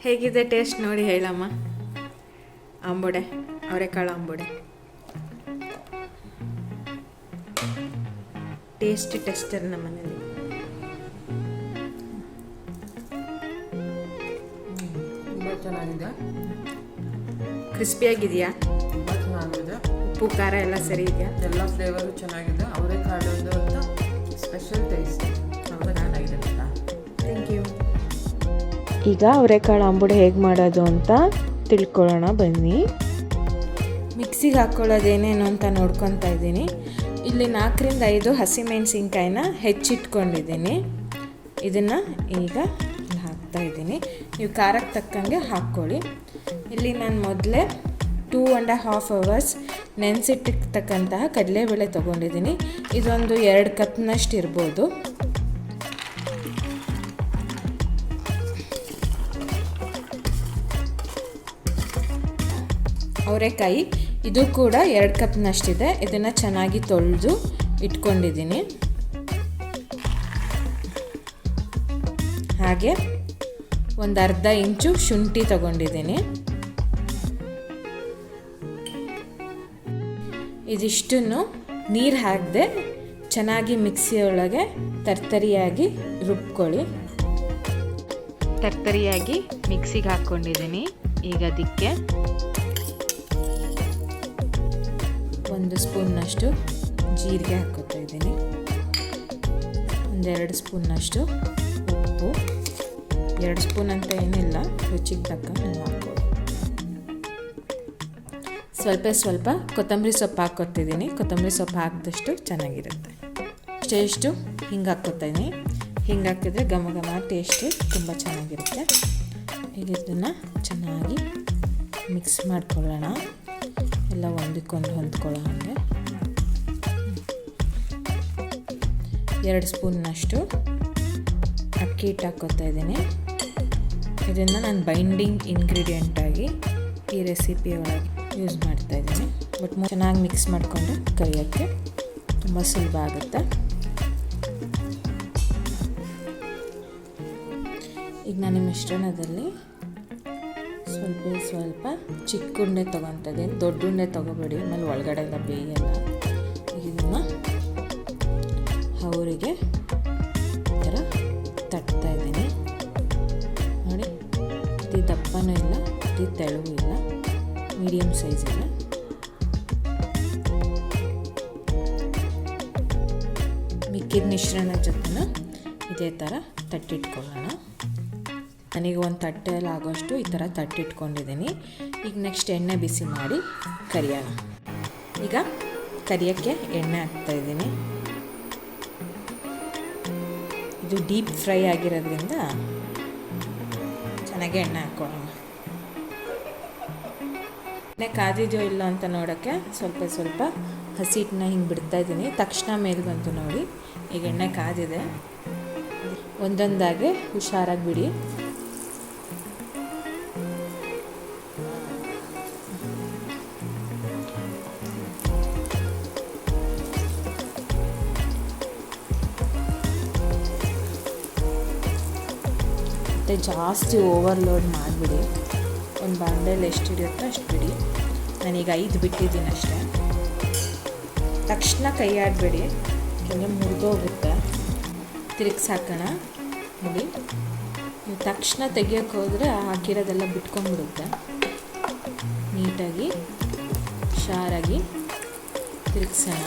ಹೇಗಿದೆ ಟೇಸ್ಟ್ ನೋಡಿ ಹೇಳಮ್ಮ. ಆಂಬೊಡೆ, ಅವರೆಕಾಳು ಆಂಬೊಡೆ ಟೆಸ್ಟರ್ ನಮ್ಮ ಮನೇಲಿ. ತುಂಬ ಚೆನ್ನಾಗಿದೆ, ಕ್ರಿಸ್ಪಿಯಾಗಿದೆಯಾ? ತುಂಬ ಚೆನ್ನಾಗಿದೆ. ಉಪ್ಪು ಖಾರ ಎಲ್ಲ ಸರಿ ಇದೆಯಾ? ಎಲ್ಲ ಫ್ಲೇವರು ಚೆನ್ನಾಗಿದೆ. ಅವರೆಕಾಳು ಅಂತ ಸ್ಪೆಷಲ್ ಟೇಸ್ಟ್ ತುಂಬ ಚೆನ್ನಾಗಿದೆ ಅಂತ. Thank you. ಈಗ ಅವರೆಕಾಳು ಆಂಬೊಡೆ ಹೇಗೆ ಮಾಡೋದು ಅಂತ ತಿಳ್ಕೊಳ್ಳೋಣ ಬನ್ನಿ. ಮಿಕ್ಸಿಗೆ ಹಾಕ್ಕೊಳ್ಳೋದೇನೇನು ಅಂತ ನೋಡ್ಕೊತಾ ಇದ್ದೀನಿ. ಇಲ್ಲಿ 4ರಿಂದ 5 ಹಸಿಮೆಣಸಿನ್ಕಾಯಿನ ಹೆಚ್ಚಿಟ್ಕೊಂಡಿದ್ದೀನಿ. ಇದನ್ನು ಈಗ ಹಾಕ್ತಾಯಿದ್ದೀನಿ. ನೀವು ಖಾರಕ್ಕೆ ತಕ್ಕಂಗೆ ಹಾಕ್ಕೊಳ್ಳಿ. ಇಲ್ಲಿ ನಾನು ಮೊದಲೇ 2.5 hours ನೆನೆಸಿಟ್ಟಿರ್ತಕ್ಕಂತಹ ಕಡಲೆಬೇಳೆ ತೊಗೊಂಡಿದ್ದೀನಿ. ಇದೊಂದು 2 ಕಪ್ನಷ್ಟು ಇರ್ಬೋದು. ಅವರೆಕಾಯಿ ಇದು ಕೂಡ 2 ಕಪ್ನಷ್ಟಿದೆ. ಇದನ್ನು ಚೆನ್ನಾಗಿ ತೊಳೆದು ಇಟ್ಕೊಂಡಿದ್ದೀನಿ. ಹಾಗೆ ಒಂದು ಅರ್ಧ ಇಂಚು ಶುಂಠಿ ತಗೊಂಡಿದ್ದೀನಿ. ಇದಿಷ್ಟನ್ನು ನೀರು ಹಾಕದೆ ಚೆನ್ನಾಗಿ ಮಿಕ್ಸಿಯೊಳಗೆ ತರ್ತರಿಯಾಗಿ ರುಬ್ಕೊಳ್ಳಿ. ತರ್ತರಿಯಾಗಿ ಮಿಕ್ಸಿಗೆ ಹಾಕ್ಕೊಂಡಿದ್ದೀನಿ. ಈಗ ಅದಕ್ಕೆ 1 ಸ್ಪೂನ್ನಷ್ಟು ಜೀರಿಗೆ ಹಾಕ್ಕೊತಾ ಇದ್ದೀನಿ. 1-2 ಸ್ಪೂನ್ನಷ್ಟು ಉಪ್ಪು, 2 ಸ್ಪೂನ್ ಅಂತ ಏನಿಲ್ಲ, ರುಚಿಗೆ ತಕ್ಕಂಗೆ ನೀವು ಹಾಕ್ಕೊಳ್ಳಿ. ಸ್ವಲ್ಪ ಕೊತ್ತಂಬರಿ ಸೊಪ್ಪು ಹಾಕ್ಕೊತಿದ್ದೀನಿ. ಕೊತ್ತಂಬರಿ ಸೊಪ್ಪು ಹಾಕಿದಷ್ಟು ಚೆನ್ನಾಗಿರುತ್ತೆ. ಟೇಸ್ಟು ಹಿಂಗೆ ಹಾಕ್ಕೊತಾ ಇದ್ದೀನಿ. ಹಿಂಗೆ ಹಾಕಿದ್ರೆ ಘಮ ಘಮ ಟೇಸ್ಟು ತುಂಬ ಚೆನ್ನಾಗಿರುತ್ತೆ. ಈಗ ಇದನ್ನು ಚೆನ್ನಾಗಿ ಮಿಕ್ಸ್ ಮಾಡ್ಕೊಳ್ಳೋಣ. ಎಲ್ಲ ಹೊಂದ್ಕೊಳ್ಳೋ ಹಾಗೆ 2 ಸ್ಪೂನ್ನಷ್ಟು ಅಕ್ಕಿ ಹಿಟ್ಟು ಹಾಕ್ಕೊತಾ ಇದ್ದೀನಿ. ಇದನ್ನು ನಾನು ಬೈಂಡಿಂಗ್ ಇಂಗ್ರೀಡಿಯೆಂಟಾಗಿ ಈ ರೆಸಿಪಿ ಒಳಗೆ ಯೂಸ್ ಮಾಡ್ತಾಯಿದ್ದೀನಿ. ಬಟ್ ಚೆನ್ನಾಗಿ ಮಿಕ್ಸ್ ಮಾಡಿಕೊಂಡು ಕರಿಯೋಕ್ಕೆ ತುಂಬ ಸುಲಭ ಆಗುತ್ತೆ. ಈಗ ನಾನು ಈ ಮಿಶ್ರಣದಲ್ಲಿ ಸ್ವಲ್ಪ ಚಿಕ್ಕ ಉಂಡೆ ತೊಗೊತಾ ಇದ್ದೀನಿ. ದೊಡ್ಡ ಉಂಡೆ ತೊಗೋಬೇಡಿ, ಆಮೇಲೆ ಒಳಗಡೆ ಎಲ್ಲ ಬೇಯಲ್ಲ. ಇದನ್ನು ಅವರಿಗೆ ಈ ಥರ ತಟ್ತಾ ಇದ್ದೀನಿ. ನೋಡಿ, ಅತಿ ದಪ್ಪನೂ ಇಲ್ಲ, ಅತಿ ತೆಳುವೂ ಇಲ್ಲ, ಮೀಡಿಯಮ್ ಸೈಜ್ ಇದೆ. ಮಿಕ್ಕಿದ ಮಿಶ್ರಣ ಜೊತೆನ ಇದೇ ಥರ ತಟ್ಟಿಟ್ಕೊಳ್ಳೋಣ. ನನಗೆ ಒಂದು ತಟ್ಟೆಯಲ್ಲಿ ಆಗೋಷ್ಟು ಈ ಥರ ತಟ್ಟಿಟ್ಕೊಂಡಿದ್ದೀನಿ. ಈಗ ನೆಕ್ಸ್ಟ್ ಎಣ್ಣೆ ಬಿಸಿ ಮಾಡಿ ಕರಿಯೋಣ. ಈಗ ಕರಿಯೋಕ್ಕೆ ಎಣ್ಣೆ ಹಾಕ್ತಾಯಿದ್ದೀನಿ. ಇದು ಡೀಪ್ ಫ್ರೈ ಆಗಿರೋದ್ರಿಂದ ಚೆನ್ನಾಗಿ ಎಣ್ಣೆ ಹಾಕ್ಕೊಳ್ಳೋಣ. ಎಣ್ಣೆ ಕಾದಿದೆಯೋ ಇಲ್ಲ ಅಂತ ನೋಡೋಕ್ಕೆ ಸ್ವಲ್ಪ ಹಸಿ ಹಿಟ್ಟನ್ನ ಹಿಂಗೆ ಬಿಡ್ತಾಯಿದ್ದೀನಿ. ತಕ್ಷಣ ಮೇಲೆ ಬಂತು ನೋಡಿ. ಈಗ ಎಣ್ಣೆ ಕಾದಿದೆ. ಒಂದೊಂದಾಗಿ ಹುಷಾರಾಗಿ ಬಿಡಿ. ಜಾಸ್ತಿ ಓವರ್ಲೋಡ್ ಮಾಡಿಬಿಡಿ. ಒಂದು ಬಾಂಡೆಯಲ್ಲಿ ಎಷ್ಟು ಹಿಡಿಯುತ್ತೋ ಅಷ್ಟು ಬಿಡಿ. ನಾನೀಗ 5 ಬಿಟ್ಟಿದ್ದೀನಿ ಅಷ್ಟೇ. ತಕ್ಷಣ ಕೈ ಆಡಬೇಡಿ, ಯಾಕೆಂದರೆ ಮುರಿದೋಗುತ್ತೆ. ತಿರುಗಿಸಿ ಹಾಕೋಣ. ನೋಡಿ, ನೀವು ತಕ್ಷಣ ತೆಗಿಯೋಕ್ಕೆ ಹೋದರೆ ಹಾಕಿರೋದೆಲ್ಲ ಬಿಟ್ಕೊಂಡ್ಬಿಡುತ್ತೆ. ನೀಟಾಗಿ ಹುಷಾರಾಗಿ ತಿರುಗಿಸೋಣ.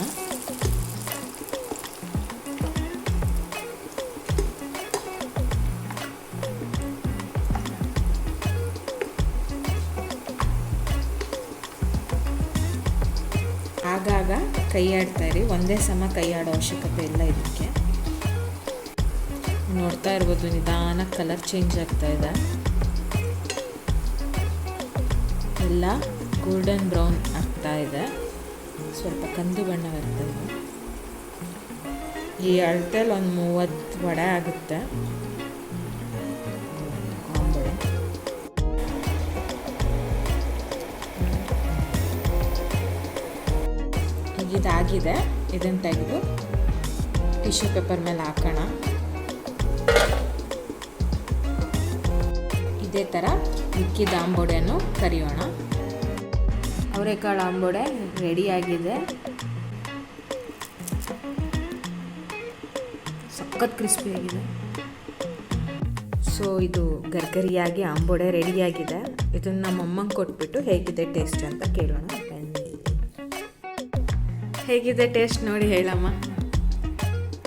ಆಗಾಗ ಕೈ ಆಡ್ತಾಯಿರಿ. ಒಂದೇ ಸಮ ಕೈ ಆಡೋ ಅವಶ್ಯಕತೆ ಇಲ್ಲ ಇದಕ್ಕೆ. ನೋಡ್ತಾ ಇರ್ಬೋದು, ನಿಧಾನ ಕಲರ್ ಚೇಂಜ್ ಆಗ್ತಾ ಇದೆ. ಎಲ್ಲ ಗೋಲ್ಡನ್ ಬ್ರೌನ್ ಆಗ್ತಾ ಇದೆ. ಸ್ವಲ್ಪ ಕಂದು ಬಣ್ಣ ಬರ್ತಾ ಇದೆ. ಈ ಅಳತೆಯಲ್ಲಿ ಒಂದು 30 ವಡೆ ಆಗುತ್ತೆ ಆಂಬೊಡೆ. ಇದಾಗಿದೆ. ಇದನ್ನು ತೆಗೆದು ಟಿಶ್ಯೂ ಪೇಪರ್ ಮೇಲೆ ಹಾಕೋಣ. ಇದೇ ಥರ ಮಿಕ್ಕಿದ ಆಂಬೋಡೆಯನ್ನು ಕರಿಯೋಣ. ಅವರೆಕಾಳು ಆಂಬೋಡೆ ರೆಡಿಯಾಗಿದೆ. ಸಖತ್ ಕ್ರಿಸ್ಪಿಯಾಗಿದೆ. ಸೊ ಇದು ಗರ್ಗರಿಯಾಗಿ ಆಂಬೋಡೆ ರೆಡಿಯಾಗಿದೆ. ಇದನ್ನು ನಮ್ಮ ಅಮ್ಮಂಗೆ ಕೊಟ್ಬಿಟ್ಟು ಹೇಗಿದೆ ಟೇಸ್ಟ್ ಅಂತ ಕೇಳೋಣ. ಹೇಗಿದೆ ಟೇಸ್ಟ್ ನೋಡಿ ಹೇಳಮ್ಮ.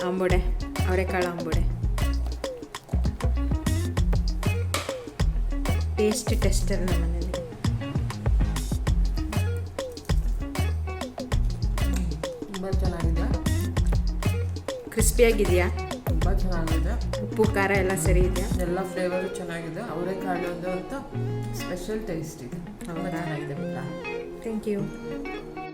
ಆಂಬೋಡೆ, ಅವರೆಕಾಳು ಆಂಬೋಡೆ ಟೆಸ್ಟರ್ ನಮ್ಮ ಮನೇಲಿ. ತುಂಬ ಚೆನ್ನಾಗಿದೆ. ಕ್ರಿಸ್ಪಿಯಾಗಿದೆಯಾ? ತುಂಬ ಚೆನ್ನಾಗಿದೆ. ಉಪ್ಪು ಖಾರ ಎಲ್ಲ ಸರಿ ಇದೆಯಾ? ಎಲ್ಲ ಫ್ಲೇವರು ಚೆನ್ನಾಗಿದೆ. ಅವರೆಕಾಳು ಅಂತ ಸ್ಪೆಷಲ್ ಟೇಸ್ಟ್ ಇದೆ. ತುಂಬ ಚೆನ್ನಾಗಿದೆ. Thank you.